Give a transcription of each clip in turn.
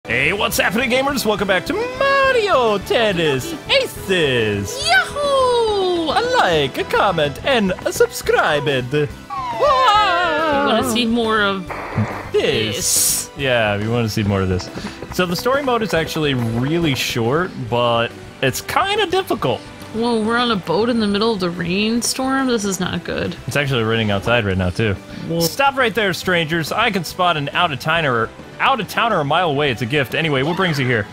Hey, what's happening, gamers? Welcome back to Mario Tennis Aces! Yahoo! A like, a comment, and a subscribe. You want to see more of this? Yeah, we want to see more of this. So the story mode is actually really short, but it's kind of difficult. Whoa, we're on a boat in the middle of the rainstorm? This is not good. It's actually raining outside right now, too. Whoa. Stop right there, strangers. I can spot an out-of-towner a mile away. It's a gift. Anyway, what brings you here?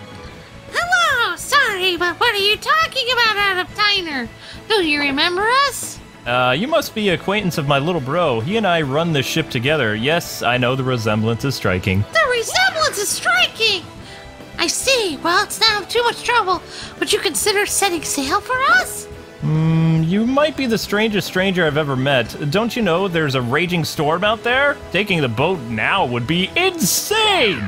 Hello, sorry, but what are you talking about, out-of-towner? Do you remember us? You must be an acquaintance of my little bro. He and I run this ship together. Yes, I know the resemblance is striking. The resemblance is striking! I see. Well, it's not too much trouble. Would you consider setting sail for us? You might be the strangest stranger I've ever met. Don't you know there's a raging storm out there? Taking the boat now would be insane!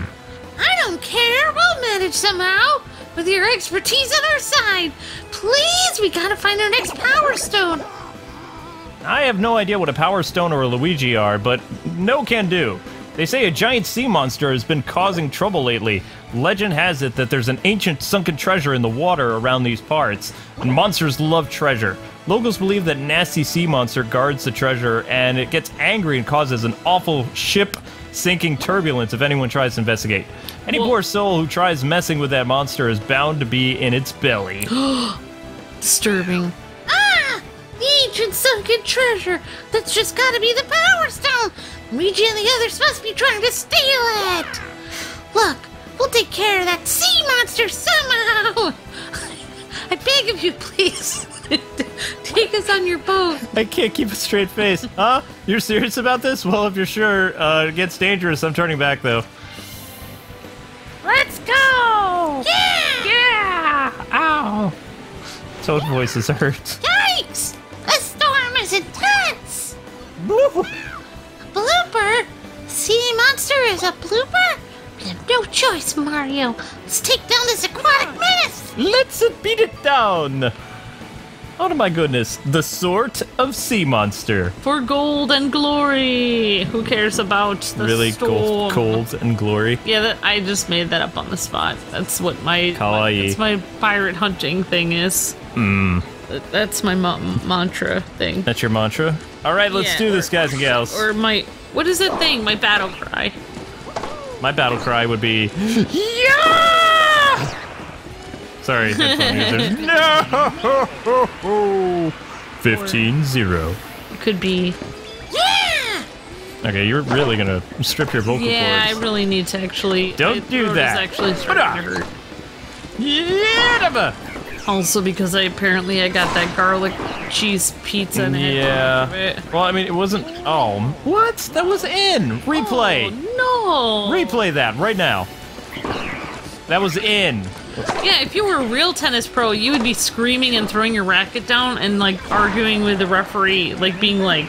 I don't care. We'll manage somehow. With your expertise on our side. Please, we gotta find our next power stone. I have no idea what a Power Stone or a Luigi are, but no can do. They say a giant sea monster has been causing trouble lately. Legend has it that there's an ancient sunken treasure in the water around these parts, and monsters love treasure. Locals believe that nasty sea monster guards the treasure, and it gets angry and causes an awful ship-sinking turbulence if anyone tries to investigate. Any poor soul who tries messing with that monster is bound to be in its belly. Disturbing. Ah! The ancient sunken treasure. That's just gotta be the power stone. Luigi and the others must be trying to steal it. Look, we'll take care of that sea monster somehow. I beg of you, please. Take us on your boat. I can't keep a straight face. Huh? You're serious about this? Well, if you're sure, it gets dangerous. I'm turning back, though. Let's go! Yeah! Yeah! Ow! Toad voices hurt. Yikes! The storm is intense! Blooper? Sea monster is a blooper? We have no choice, Mario. Let's take down this aquatic menace! Let's beat it down! Oh my goodness, the sort of sea monster. For gold and glory. Who cares about the really storm? cold and glory. Yeah, I just made that up on the spot. That's what my Kawaii. my pirate hunting thing is. That's my mantra thing. That's your mantra? All right, let's do this, guys and gals. Or what is that thing? My battle cry. My battle cry would be, yeah! Sorry, headphone users. No! 15-0. It could be. Yeah! Okay, you're really gonna strip your vocal Yeah, cords. I really need to actually. Don't my do throat that. is actually starting to hurt. Yeah! Also because I got that garlic cheese pizza and had Yeah. it. Well, I mean, it wasn't. Oh, what? That was in. Replay. Oh, no. Replay that right now. That was in. Yeah, if you were a real tennis pro, you would be screaming and throwing your racket down and like arguing with the referee, like being like,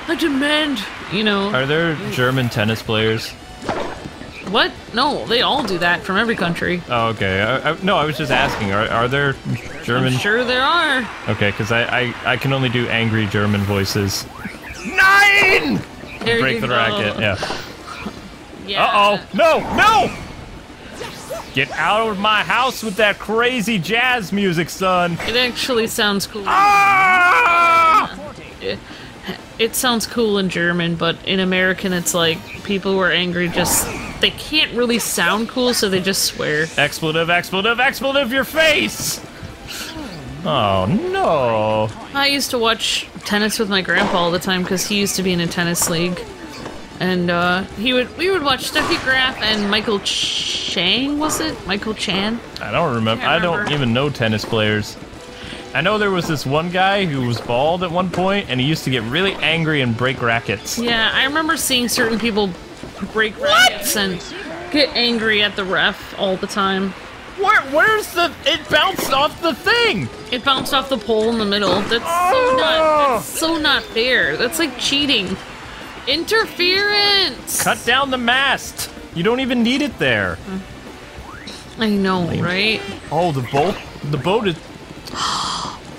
I demand, you know. Are there German tennis players? What? No, they all do that from every country. Oh, okay. No, I was just asking. Are there German? I'm sure there are. Okay, because I can only do angry German voices. 9! There Break you the go. racket. Yeah. Yeah. Uh-oh. No! No! Get out of my house with that crazy jazz music, son. It actually sounds cool. Ah! It sounds cool in German, but in American it's like people who are angry they can't really sound cool, so they just swear. Expletive, expletive, expletive, your face! Oh, no. I used to watch tennis with my grandpa all the time because he used to be in a tennis league. And we would watch Steffi Graf and Michael Chang, was it? Michael Chan? I don't remember. I don't even know tennis players. I know there was this one guy who was bald at one point, and he used to get really angry and break rackets. Yeah, I remember seeing certain people break rackets and get angry at the ref all the time. Where's the... It bounced off the thing! It bounced off the pole in the middle. That's so not fair. That's like cheating. Interference! Cut down the mast! You don't even need it there. I know, right? Oh, the boat is...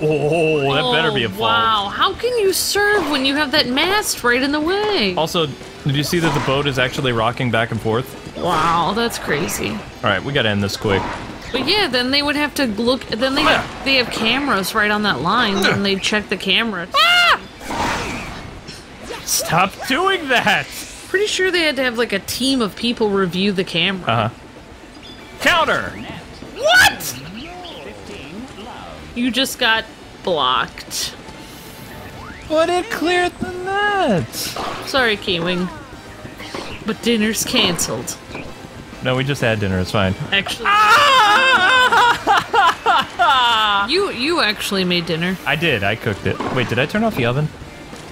Oh, that better be a fault. Wow, how can you serve when you have that mast right in the way? Also, did you see that the boat is actually rocking back and forth? Wow, that's crazy. All right, we gotta end this quick. But yeah, then they would have to look. Then they have cameras right on that line, and they check the camera. Stop doing that! Pretty sure they had to have like a team of people review the camera. Counter! What? You just got blocked. But it cleared the net. Sorry, Kwing. But dinner's canceled. No, we just had dinner. It's fine. Actually, you actually made dinner. I did. I cooked it. Wait, did I turn off the oven?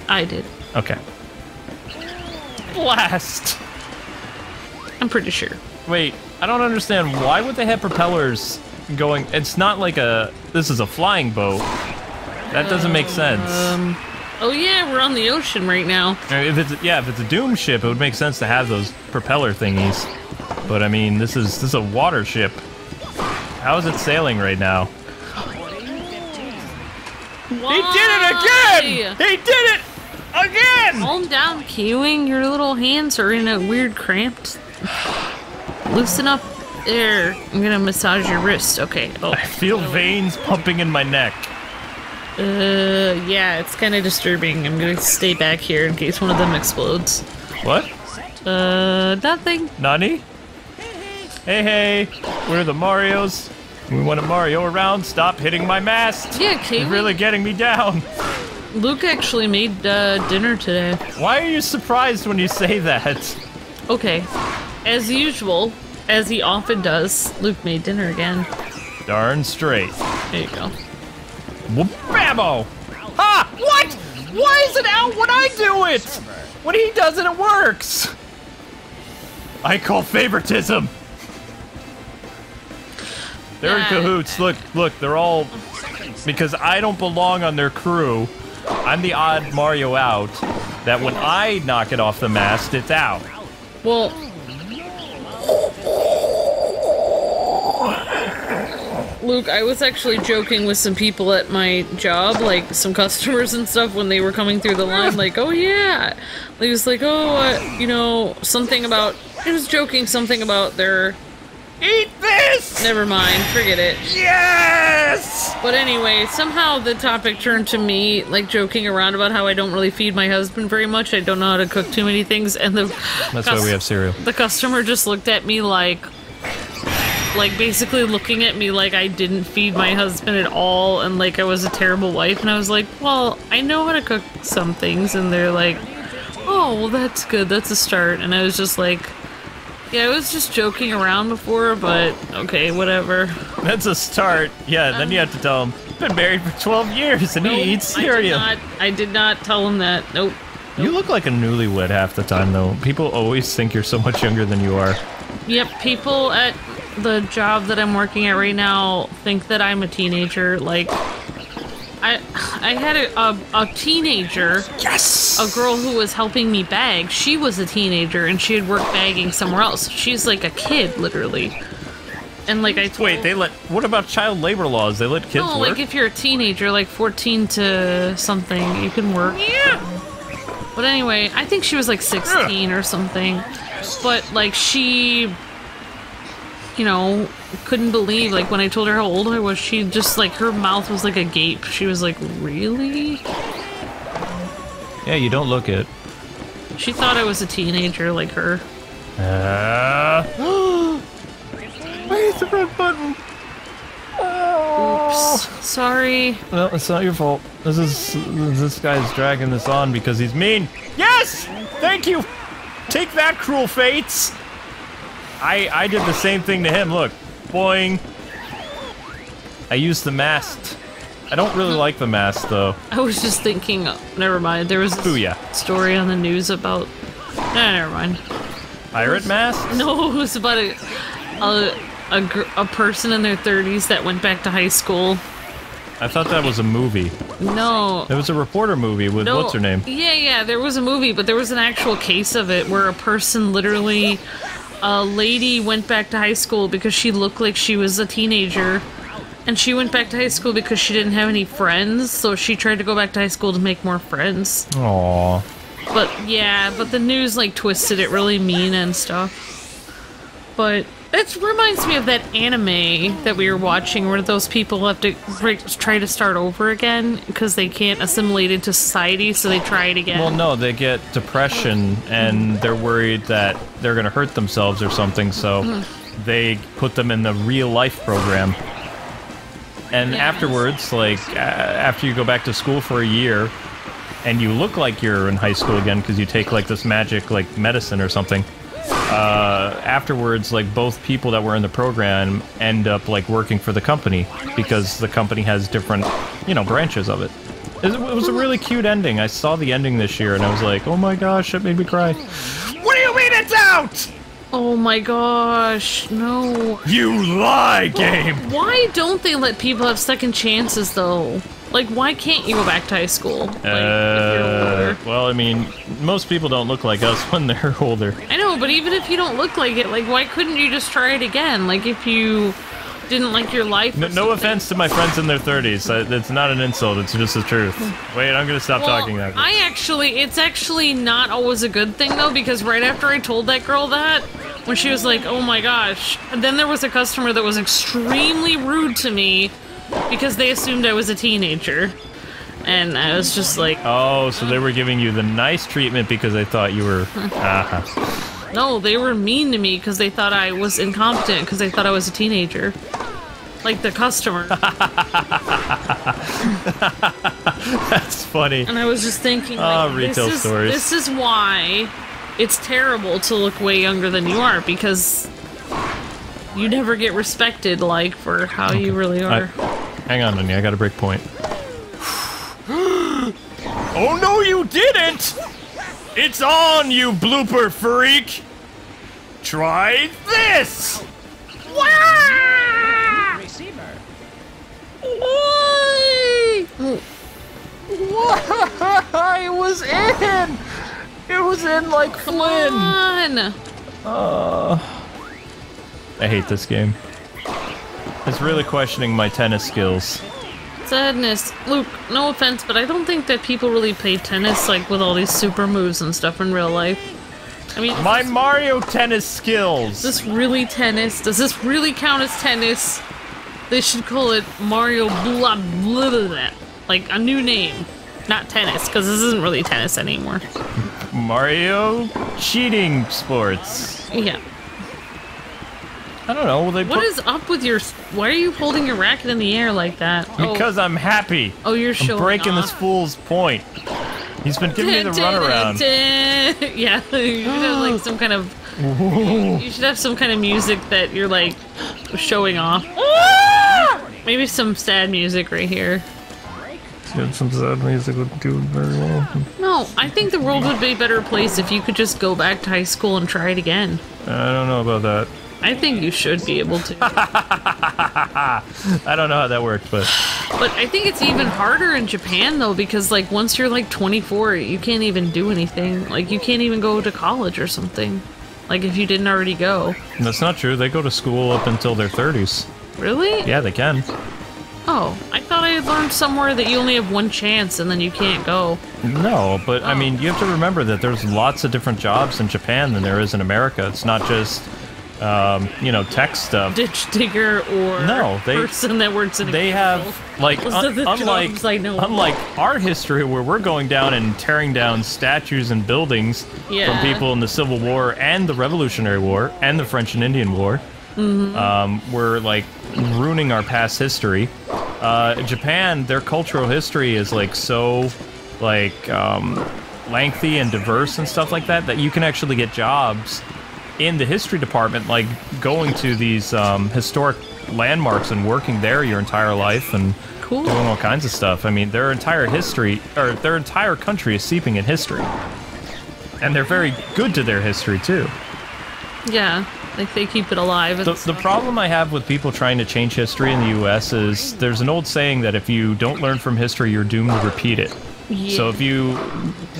I did. Okay. Blast! I'm pretty sure. Wait, I don't understand. Why would they have propellers going? It's not like this is a flying boat. That doesn't make sense. Oh yeah, we're on the ocean right now. If it's a doom ship, it would make sense to have those propeller thingies. But I mean, this is a water ship. How is it sailing right now? Why? He did it again! He did it again! Calm down, Kwing. Your little hands are in a weird cramped. Loosen up. There. I'm gonna massage your wrist. Okay. Oh. I feel veins pumping in my neck. Yeah, it's kind of disturbing. I'm gonna stay back here in case one of them explodes. What? Nothing. Nani? Hey, we're the Marios. We want to Mario around. Stop hitting my mast. Yeah, You're Kwing. really getting me down. Luke actually made dinner today. Why are you surprised when you say that? Okay. As usual, as he often does, Luke made dinner again. Darn straight. There you go. Bammo! Ha! What? Why is it out when I do it? When he does it, it works. I call favoritism. They're in cahoots. Look, they're all... Because I don't belong on their crew, I'm the odd Mario out, that when I knock it off the mast, it's out. Well... Luke, I was actually joking with some people at my job, like some customers and stuff, when they were coming through the line, like, oh yeah. He was like, oh, you know, something about... He was joking something about their... Eat this! Never mind, forget it. Yes! But anyway, somehow the topic turned to me, like, joking around about how I don't really feed my husband very much. I don't know how to cook too many things, and That's why we have cereal. The customer just looked at me like basically looking at me like I didn't feed my husband at all, and like I was a terrible wife, and I was like, well, I know how to cook some things, and they're like, oh, well, that's good, that's a start, and I was just like, yeah, I was just joking around before, but okay, whatever. That's a start. Yeah, then you have to tell him, been married for 12 years and he eats cereal. I did not tell him that. Nope. You look like a newlywed half the time, though. People always think you're so much younger than you are. Yep, people at the job that I'm working at right now think that I'm a teenager. Like, I had a teenager, Yes! a girl who was helping me bag. She was a teenager and she had worked bagging somewhere else. She's like a kid, literally. And like I told... Wait, what about child labor laws? They let kids no, work? like if you're a teenager, like 14 to something, you can work. Yeah! But anyway, I think she was like 16 or something. But like she, you know, couldn't believe, like when I told her how old I was, she just like, her mouth was like a gape. She was like, really? Yeah, you don't look it. She thought I was a teenager like her. Where's the red button? Oops. Sorry. No, it's not your fault. This guy's dragging this on because he's mean. Yes! Thank you! Take that, cruel fates! I did the same thing to him, look. Boing. I used the mast. I don't really like the mast, though. I was just thinking, never mind, there was this story on the news about... Nah, never mind. Pirate mast? No, it was about a person in their 30s that went back to high school. I thought that was a movie. No. It was a reporter movie with what's her name? Yeah, there was a movie, but there was an actual case of it where a person literally, a lady went back to high school because she looked like she was a teenager, and she went back to high school because she didn't have any friends, so she tried to go back to high school to make more friends. Aww. But yeah, the news like twisted it really mean and stuff. But it reminds me of that anime that we were watching where those people have to try to start over again because they can't assimilate into society, so they try it again. Well, no, they get depression and they're worried that they're going to hurt themselves or something, so they put them in the real life program. And afterwards, like, after you go back to school for a year and you look like you're in high school again because you take, like, this magic, like, medicine or something, afterwards, like, both people that were in the program end up, like, working for the company because the company has different, you know, branches of it. It was a really cute ending. I saw the ending this year and I was like, oh my gosh, it made me cry. What do you mean it's out? Oh my gosh, no. You lie, game! Why don't they let people have second chances, though? Like, why can't you go back to high school? Like, if you're older? Well, I mean, most people don't look like us when they're older. I know, but even if you don't look like it, like, why couldn't you just try it again? Like, if you didn't like your life or No offense to my friends in their 30s. It's not an insult, it's just the truth. Wait, I'm gonna stop talking now. It's actually not always a good thing, though, because right after I told that girl that, when she was like, oh my gosh, and then there was a customer that was extremely rude to me because they assumed I was a teenager. And I was just like... Oh, so they were giving you the nice treatment because they thought you were... No, they were mean to me because they thought I was incompetent because they thought I was a teenager. Like the customer. That's funny. And I was just thinking, like, retail stories. This is why it's terrible to look way younger than you are, because you never get respected, like, for how you really are. Hang on, honey, I got a break point. Oh no, you didn't! It's on, you blooper freak! Try this! Wah! Receiver. Why? Why? It was in! It was in like Flynn! Come on! I hate this game. It's really questioning my tennis skills. Sadness. Luke, no offense, but I don't think that people really play tennis, like, with all these super moves and stuff in real life. I mean... My Mario tennis skills! Is this really tennis? Does this really count as tennis? They should call it Mario blah blah blah blah. Like, a new name. Not tennis, because this isn't really tennis anymore. Mario cheating sports. Yeah. I don't know. What is up with your... Why are you holding your racket in the air like that? Because I'm happy. Oh, you're showing I'm breaking off. this fool's point. He's been giving me the runaround. Yeah, you should have like some kind of... You should have some kind of music that you're like showing off. Maybe some sad music right here. Some sad music would do very well. No, I think the world would be a better place if you could just go back to high school and try it again. I don't know about that. I think you should be able to. I don't know how that worked, but... But I think it's even harder in Japan, though, because, like, once you're, like, 24, you can't even do anything. Like, you can't even go to college or something. Like, if you didn't already go. That's not true. They go to school up until their 30s. Really? Yeah, they can. Oh, I thought I had learned somewhere that you only have one chance and then you can't go. No, but, I mean, you have to remember that there's lots of different jobs in Japan than there is in America. It's not just... you know, tech stuff. Ditch digger or person that works in a They have, like, unlike our history where we're going down and tearing down statues and buildings from people in the Civil War and the Revolutionary War and the French and Indian War. We're, like, ruining our past history. Japan, their cultural history is, like, so, like, lengthy and diverse and stuff like that, that you can actually get jobs in the history department, like going to these historic landmarks and working there your entire life and doing all kinds of stuff. I mean, their entire history, or their entire country is steeping in history. And they're very good to their history, too. Yeah, like they keep it alive. The problem I have with people trying to change history in the U.S. is there's an old saying that if you don't learn from history, you're doomed to repeat it. Yeah. So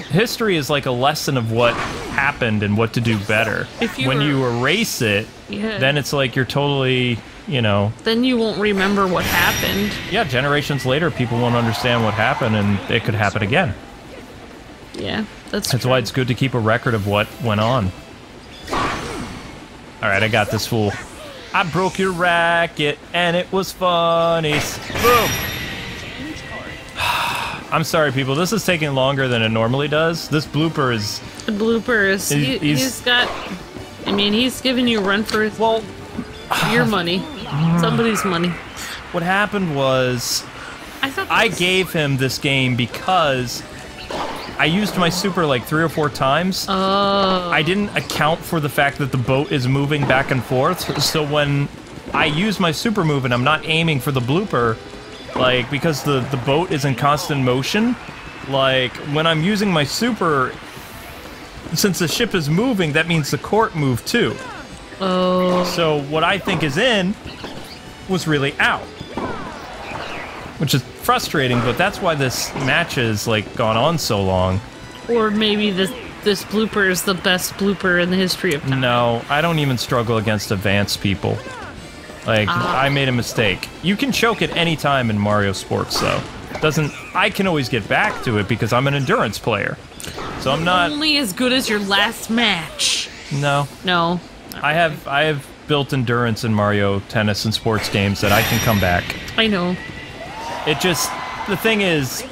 history is like a lesson of what happened and what to do better. When you erase it, then it's like you're totally, you know... Then you won't remember what happened. Yeah, generations later, people won't understand what happened and it could happen again. Yeah, that's why it's good to keep a record of what went on. Alright, I got this fool. I broke your racket, and it was funny. Boom! I'm sorry, people. This is taking longer than it normally does. This blooper is... The bloopers. He's got... I mean, he's giving you a run for his... Well... your money. Somebody's money. What happened was... I gave him this game because... I used my super like 3 or 4 times. Oh. I didn't account for the fact that the boat is moving back and forth, so when I use my super move and I'm not aiming for the blooper, like, because the boat is in constant motion, like, when I'm using my super, since the ship is moving, that means the court moved too. Oh. So what I think is in was really out. Which is frustrating, but that's why this match has, like, gone on so long. Or maybe this blooper is the best blooper in the history of time. No, I don't even struggle against advanced people. Like, I made a mistake. You can choke at any time in Mario Sports, though. I can always get back to it because I'm an endurance player. So I'm not... Only as good as your last match. No. No. I have built endurance in Mario Tennis and sports games that I can come back. I know. It just... The thing is,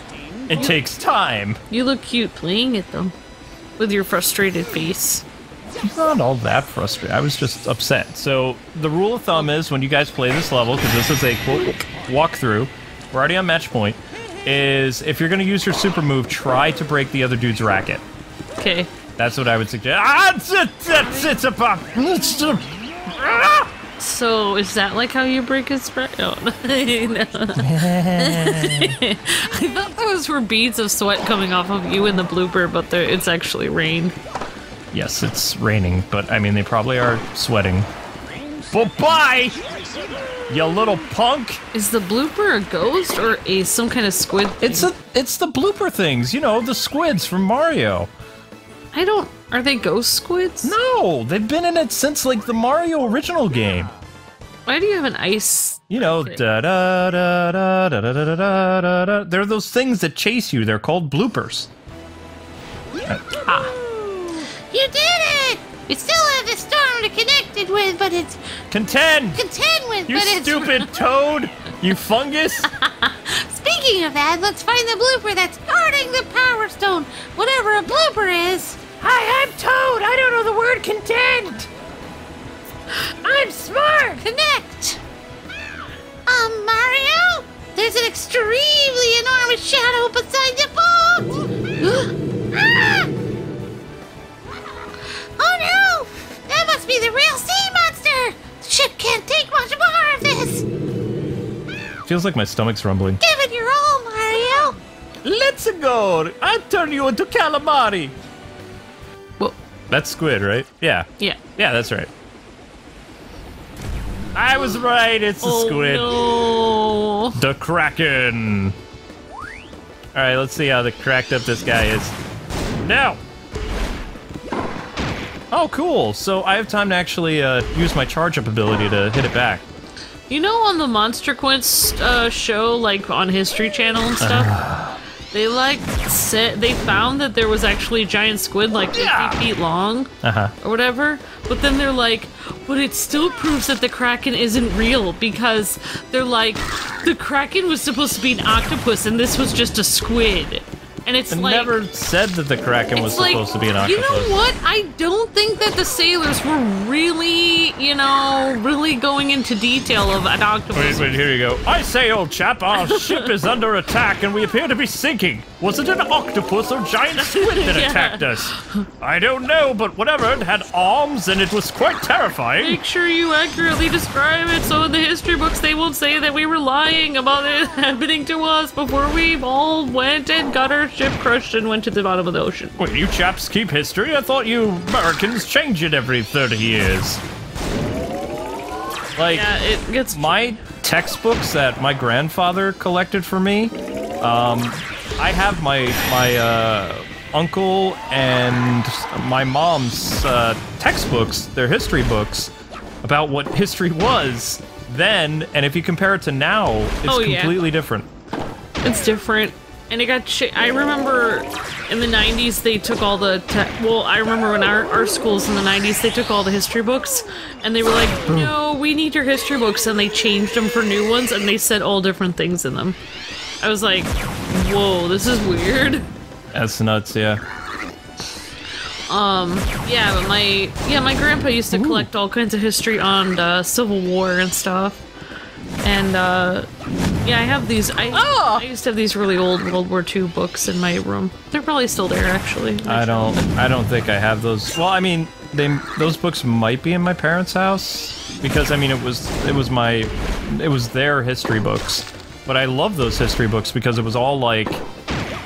it takes time. You look cute playing it, though. With your frustrated face. Not all that frustrated. I was just upset. So, the rule of thumb is, when you guys play this level, because this is a, quote, walkthrough, we're already on match point, is if you're going to use your super move, try to break the other dude's racket. Okay. That's what I would suggest. It's a pop. So, is that like how you break his racket? Oh, no. I thought those were beads of sweat coming off of you in the blooper, but it's actually rain. Yes, it's raining, but I mean, they probably are sweating. Bye-bye, you little punk! Is the blooper a ghost or some kind of squid thing? It's the blooper things, you know, the squids from Mario. Are they ghost squids? No, they've been in it since, like, the Mario original game. Why do you have an ice... You know, da-da-da-da-da-da-da-da-da-da. They're those things that chase you. They're called bloopers. You did it! We still have the storm to connect it with, but it's... Contend with, you but it's... stupid toad! You fungus! Speaking of that, let's find the blooper that's guarding the Power Stone, whatever a blooper is. Hi, I'm Toad. I don't know the word contend. I'm smart. Connect. Mario? There's an extremely enormous shadow beside the boat. Ah! Oh no! That must be the real sea monster. The ship can't take much more of this. Feels like my stomach's rumbling. Give it your all, Mario. Let's go! I turn you into calamari! Well, that's squid, right? Yeah. Yeah. Yeah, that's right. I was right, it's a squid. No. The Kraken! Alright, let's see how cracked up this guy is. Now! Oh, cool. So I have time to actually use my charge-up ability to hit it back. You know, on the Monster Quince show, like on History Channel and stuff, they found that there was actually a giant squid like 50 feet long, or whatever. But then they're like, but it still proves that the Kraken isn't real because they're like, the Kraken was supposed to be an octopus and this was just a squid. And it's like... never said that the Kraken was supposed to be an octopus. You know what? I don't think that the sailors were really, really going into detail of an octopus. Wait, here you go. I say, old chap, our ship is under attack and we appear to be sinking. Was it an octopus or giant squid that attacked us? I don't know, but whatever, it had arms and it was quite terrifying. Make sure you accurately describe it so in the history books they won't say that we were lying about it happening to us before we all went and got our ship crushed and went to the bottom of the ocean. Wait, you chaps keep history? I thought you Americans change it every 30 years. Like, yeah, it gets... My textbooks that my grandfather collected for me, I have my uncle and my mom's textbooks, their history books, about what history was then, and if you compare it to now, it's completely different. It's different. And it got I remember in the 90s, they took all the... well, I remember when our schools in the 90s, they took all the history books, and they were like, no, we need your history books, and they changed them for new ones, and they said all different things in them. I was like, whoa, this is weird. That's nuts, yeah. Yeah, but my grandpa used to collect all kinds of history on Civil War and stuff. And, yeah, I have these, I used to have these really old World War II books in my room. They're probably still there, actually. I don't think I have those. Well, I mean, those books might be in my parents' house, because, I mean, it was their history books. But I love those history books because it was all, like,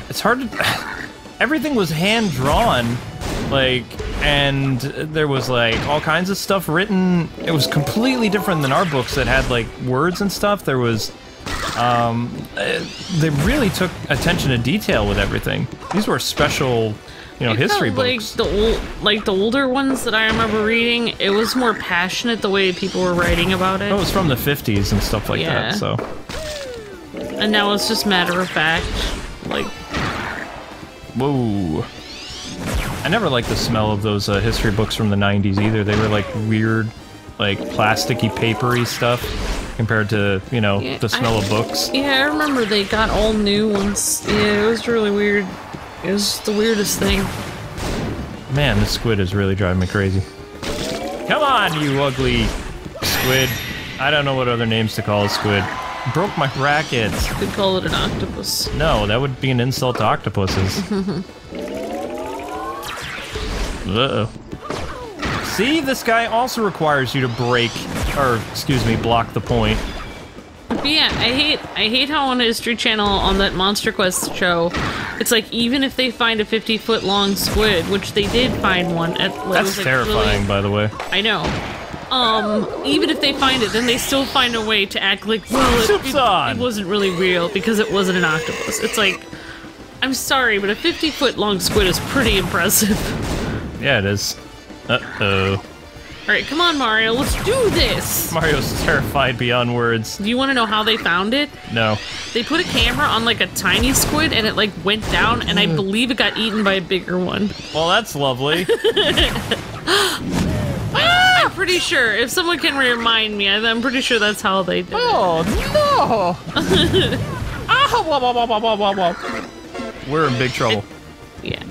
it's hard to, everything was hand-drawn, like, and there was, like, all kinds of stuff written. It was completely different than our books that had, like, words and stuff. There was, they really took attention to detail with everything. These were special, you know, history books. Like, the older ones that I remember reading, it was more passionate the way people were writing about it. It was from the 50s and stuff like that, so. And now it's just matter of fact, like... Whoa. I never liked the smell of those history books from the 90s either. They were like weird, like plasticky, papery stuff compared to, you know, the smell of books. Yeah, I remember they got all new ones. Yeah, it was really weird. It was the weirdest thing. Man, this squid is really driving me crazy. Come on, you ugly squid. I don't know what other names to call a squid. Broke my racket. You could call it an octopus. No, that would be an insult to octopuses. Uh-oh. See, this guy also requires you to break, or excuse me, block the point. But yeah, I hate how on History Channel on that Monster Quest show, it's like even if they find a 50-foot long squid, which they did find one at. That's terrifying, really, by the way. I know. Even if they find it, then they still find a way to act like, well, it wasn't really real because it wasn't an octopus. It's like, I'm sorry, but a 50-foot long squid is pretty impressive. Yeah, it is. Uh-oh. Alright, come on, Mario, let's do this! Mario's terrified beyond words. Do you want to know how they found it? No. They put a camera on, like, a tiny squid, and it, like, went down, and I believe it got eaten by a bigger one. Well, that's lovely. I'm pretty sure. If someone can remind me, I'm pretty sure that's how they did it. Oh, no! We're in big trouble. Yeah.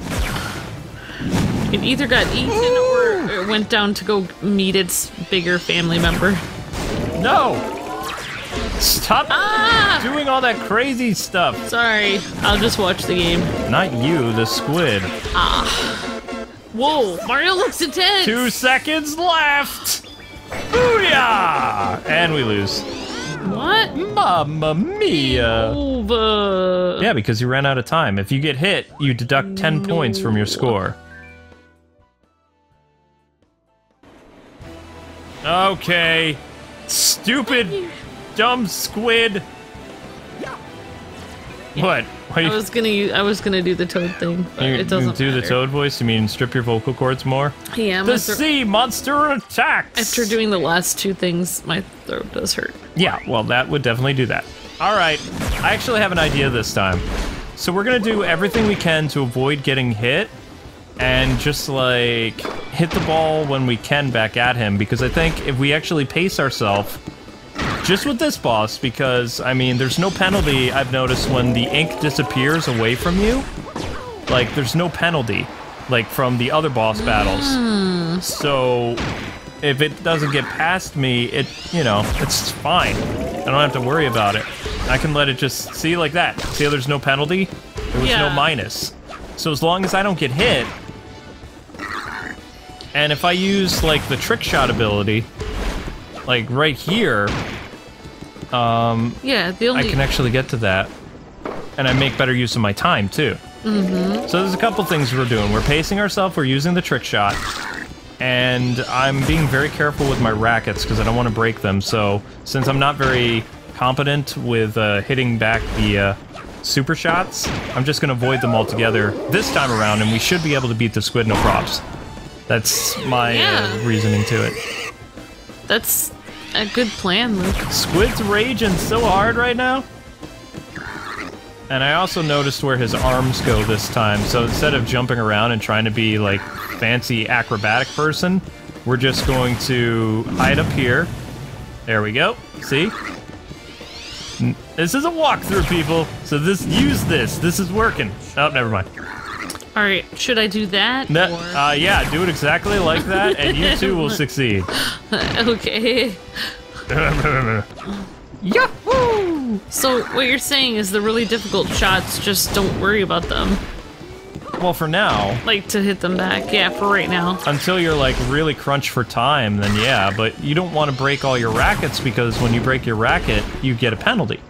It either got eaten or it went down to go meet its bigger family member. No! Stop doing all that crazy stuff. Sorry, I'll just watch the game. Not you, the squid. Whoa, Mario looks intense! 2 seconds left! Booyah! And we lose. What? Mamma mia! Over. Yeah, because you ran out of time. If you get hit, you deduct 10 points from your score. Okay. Stupid, dumb squid. What? I was gonna do the Toad thing, but it doesn't do matter. The Toad voice? You mean strip your vocal cords more? Yeah. The sea monster attacks! After doing the last 2 things, my throat does hurt. Yeah, well, that would definitely do that. Alright, I actually have an idea this time. So we're gonna do everything we can to avoid getting hit, and just, like, hit the ball when we can back at him, because I think if we actually pace ourselves, just with this boss, because, I mean, there's no penalty, I've noticed, when the ink disappears away from you. Like, there's no penalty, like, from the other boss battles. So, if it doesn't get past me, you know, it's fine. I don't have to worry about it. I can let it just, see, like that. See how there's no penalty? There was no minus. So as long as I don't get hit, and if I use, like, the trick shot ability, like, right here, yeah, I can actually get to that, and I make better use of my time, too. So there's a couple things we're doing. We're pacing ourselves, we're using the trick shot, and I'm being very careful with my rackets, because I don't want to break them, so since I'm not very competent with hitting back the super shots, I'm just going to avoid them altogether this time around, and we should be able to beat the squid no props. That's my reasoning to it. That's a good plan, Luke. Squid's raging so hard right now. And I also noticed where his arms go this time, so instead of jumping around and trying to be, like, fancy acrobatic person, we're just going to hide up here. There we go. See? This is a walkthrough, people. So use this. This is working. Oh, never mind. All right, should I do that? Yeah, do it exactly like that, and you too will succeed. Okay. Yahoo! So what you're saying is the really difficult shots, just don't worry about them. Well, for now. Like, to hit them back. Yeah, for right now. Until you're, like, really crunched for time, then yeah. But you don't want to break all your rackets, because when you break your racket, you get a penalty.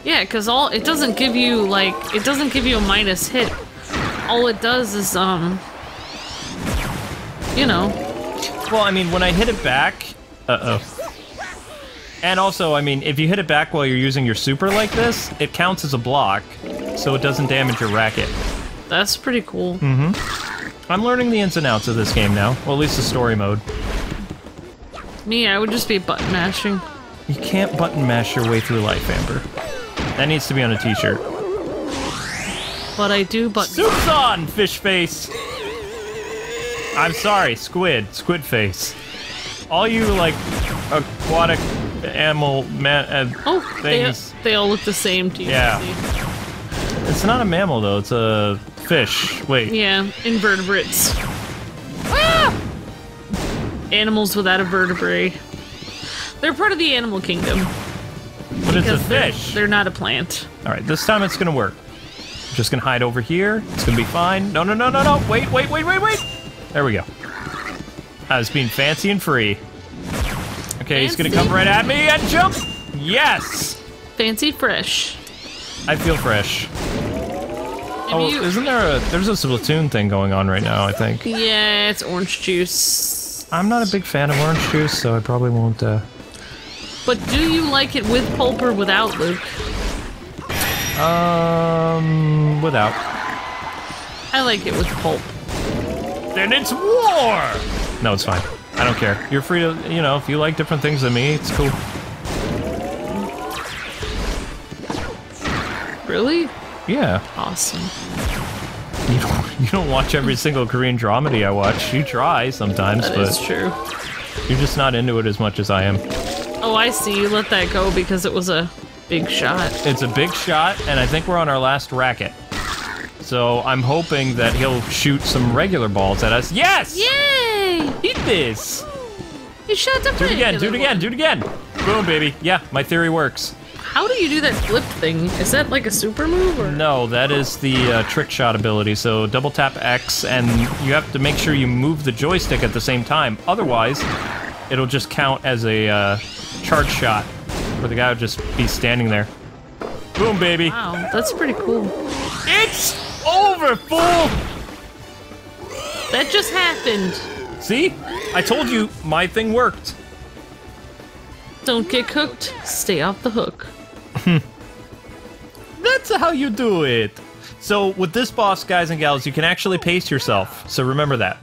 Yeah, because it doesn't give you, like, it doesn't give you a minus hit. All it does is, you know. Well, I mean, when I hit it back... Uh-oh. And also, I mean, if you hit it back while you're using your super like this, it counts as a block, so it doesn't damage your racket. That's pretty cool. Mm-hmm. I'm learning the ins and outs of this game now. Well, at least the story mode. Me, I would just be button mashing. You can't button mash your way through life, Amber. That needs to be on a t-shirt. But I do button... Soup's on, fish face! I'm sorry, squid face. All you, like, aquatic animal things... They all look the same to you. Yeah. It's not a mammal, though. It's a fish. Wait. Yeah, invertebrates. Ah! Animals without a vertebrae. They're part of the animal kingdom. But it's a fish. They're not a plant. Alright, this time it's gonna work. Just gonna hide over here. It's gonna be fine. No. Wait. There we go. I was being fancy and free. Okay, he's gonna come right at me and jump! Yes! Fancy fresh. I feel fresh. Isn't there's a Splatoon thing going on right now, I think. Yeah, it's orange juice. I'm not a big fan of orange juice, so I probably won't, But do you like it with pulp or without, Luke? Without. I like it with pulp. Then it's war! No, it's fine. I don't care. You're free to, you know, if you like different things than me, it's cool. Really? Yeah. Awesome. You don't watch every single Korean dramedy I watch. You try sometimes, That but is true. you're just not into it as much as I am. Oh, I see. You let that go because it was a big shot. It's a big shot, and I think we're on our last racket. So I'm hoping that he'll shoot some regular balls at us. Yes! Yay! Eat this! He shot the Do it again! Boom, baby. Yeah, my theory works. How do you do that flip thing? Is that like a super move or? No, that is the trick shot ability. So double tap X, and you have to make sure you move the joystick at the same time. Otherwise, it'll just count as a charge shot, where the guy would just be standing there. Boom, baby. Wow, that's pretty cool. It's over, fool! That just happened. See? I told you, my thing worked. Don't get cooked. Stay off the hook. That's how you do it. So with this boss, guys and gals, you can actually pace yourself. So remember that.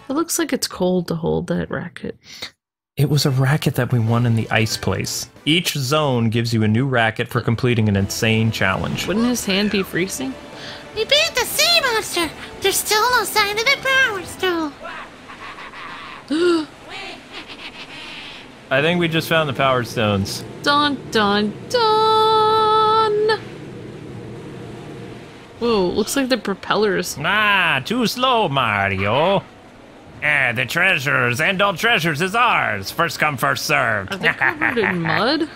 It looks like it's cold to hold that racket. It was a racket that we won in the ice place. Each zone gives you a new racket for completing an insane challenge. Wouldn't his hand be freezing? We beat the sea monster. There's still no sign of the power stone. I think we just found the power stones. Dun dun dun! Whoa, looks like the propellers. Ah, too slow, Mario. The treasures, and all treasures is ours. First come, first served. Are they covered in mud?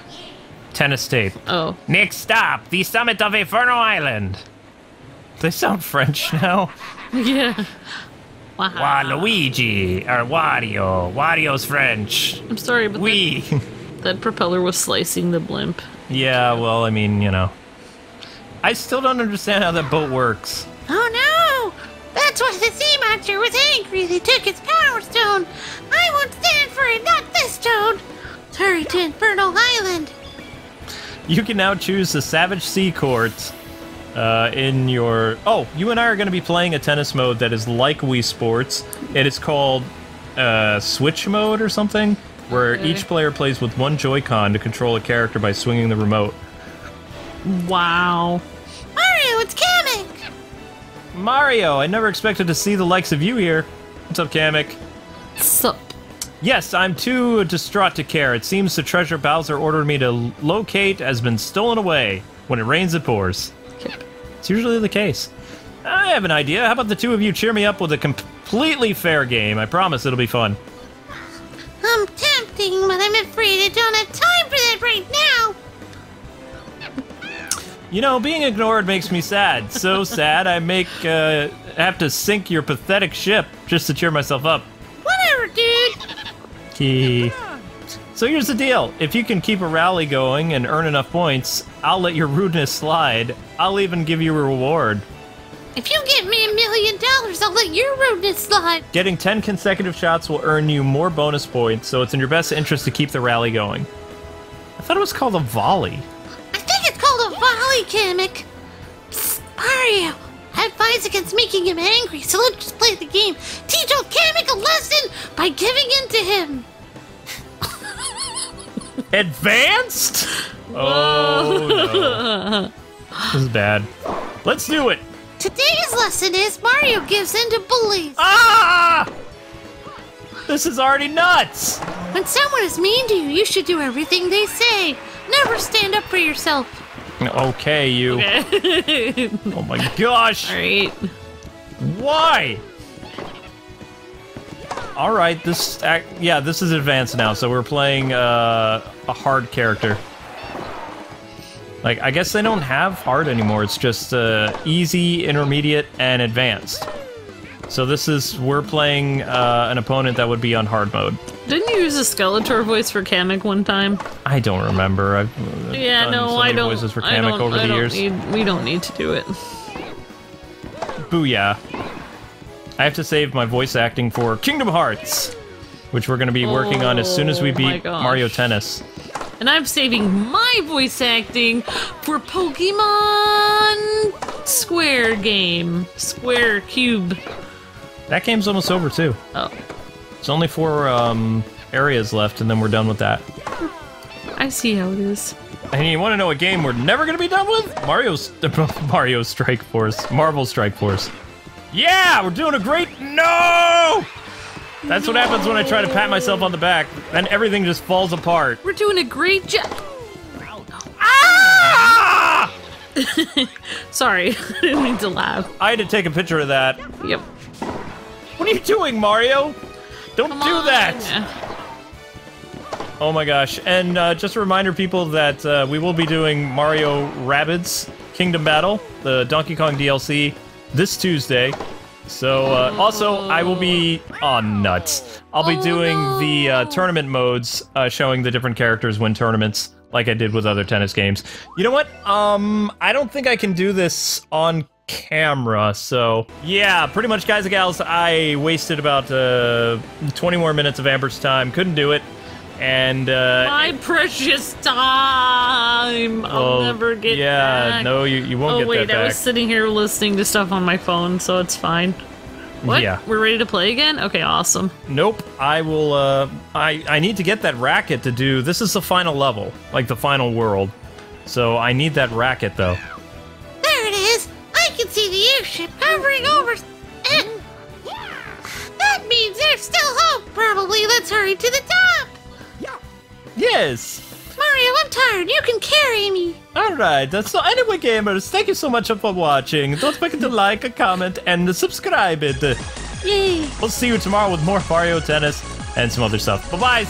Tennis tape. Oh. Next stop, the summit of Inferno Island. They sound French now. Yeah. Wow. Luigi, or Wario. Wario's French. I'm sorry, but that propeller was slicing the blimp. Yeah, well, I mean, you know. I still don't understand how that boat works. Oh no! That's why the sea monster was angry. They took its power stone. I won't stand for it, not this stone. Hurry to Inferno Island. You can now choose the Savage Sea Court in your... Oh, you and I are going to be playing a tennis mode that is like Wii Sports. It is called Switch Mode or something, where each player plays with one Joy-Con to control a character by swinging the remote. Wow. Mario, it's Kamek! Mario, I never expected to see the likes of you here. What's up, Kamek? Sup? Yes, I'm too distraught to care. It seems the treasure Bowser ordered me to locate has been stolen away. When it rains, it pours. It's usually the case. I have an idea. How about the two of you cheer me up with a completely fair game? I promise it'll be fun. Tempting, but I'm afraid I don't have time for that right now. You know, being ignored makes me sad. So sad, I have to sink your pathetic ship just to cheer myself up. Whatever, dude. Key. So here's the deal. If you can keep a rally going and earn enough points, I'll let your rudeness slide. I'll even give you a reward. If you give me $1 million, I'll let your rudeness slide. Getting 10 consecutive shots will earn you more bonus points, so it's in your best interest to keep the rally going. I thought it was called a volley. I think it's called a volley, Kamek. Psst, Mario, I advise against making him angry, so let's just play the game. Teach old Kamek a lesson by giving in to him. Advanced? Oh, no. This is bad. Let's do it. Today's lesson is Mario gives in to bullies. Ah! This is already nuts. When someone is mean to you, you should do everything they say. Never stand up for yourself. Okay, you. Okay. Oh my gosh. All right. Why? All right, this is advanced now, so we're playing a hard character. Like, I guess they don't have hard anymore. It's just easy, intermediate, and advanced. So we're playing an opponent that would be on hard mode. Didn't you use a Skeletor voice for Kamek one time? I don't remember. I've Yeah, done no, so I many don't. voices for I Kamek don't. over I the don't years. we don't need to do it. Booyah. I have to save my voice acting for Kingdom Hearts, which we're going to be working on as soon as we Oh my beat gosh. Mario Tennis. And I'm saving my voice acting for Pokemon Square game. Square Cube. That game's almost over, too. Oh, It's only 4 areas left, and then we're done with that. I see how it is. And you want to know a game we're never going to be done with? Mario Strike Force. Marvel Strike Force. Yeah, we're doing a great... No! That's what happens when I try to pat myself on the back. Then everything just falls apart. We're doing a great job. Ah! Sorry, I didn't mean to laugh. I had to take a picture of that. Yep. What are you doing, Mario? Don't Come do on. that. Oh my gosh. And just a reminder, people, that we will be doing Mario Rabbids Kingdom Battle, the Donkey Kong DLC, this Tuesday. So, also, I will be... Oh, nuts. I'll be doing the tournament modes, showing the different characters win tournaments, like I did with other tennis games. You know what? I don't think I can do this on camera, so... Yeah, pretty much, guys and gals, I wasted about 20 more minutes of Amber's time. Couldn't do it. And, My precious time. I'll never get yeah, back. no, you won't get wait, that I back. was sitting here listening to stuff on my phone, so it's fine. What? Yeah. We're ready to play again? Okay, awesome. Nope, I will, I need to get that racket to do... This is the final level, like the final world. So I need that racket, though. There it is. I can see the airship hovering over. That means there's still hope. Probably. Let's hurry to the top. Yes! Mario, I'm tired. You can carry me. Alright, so anyway, gamers, thank you so much for watching. Don't forget to like, comment, and subscribe it. Yay. We'll see you tomorrow with more Mario Tennis and some other stuff. Bye-bye!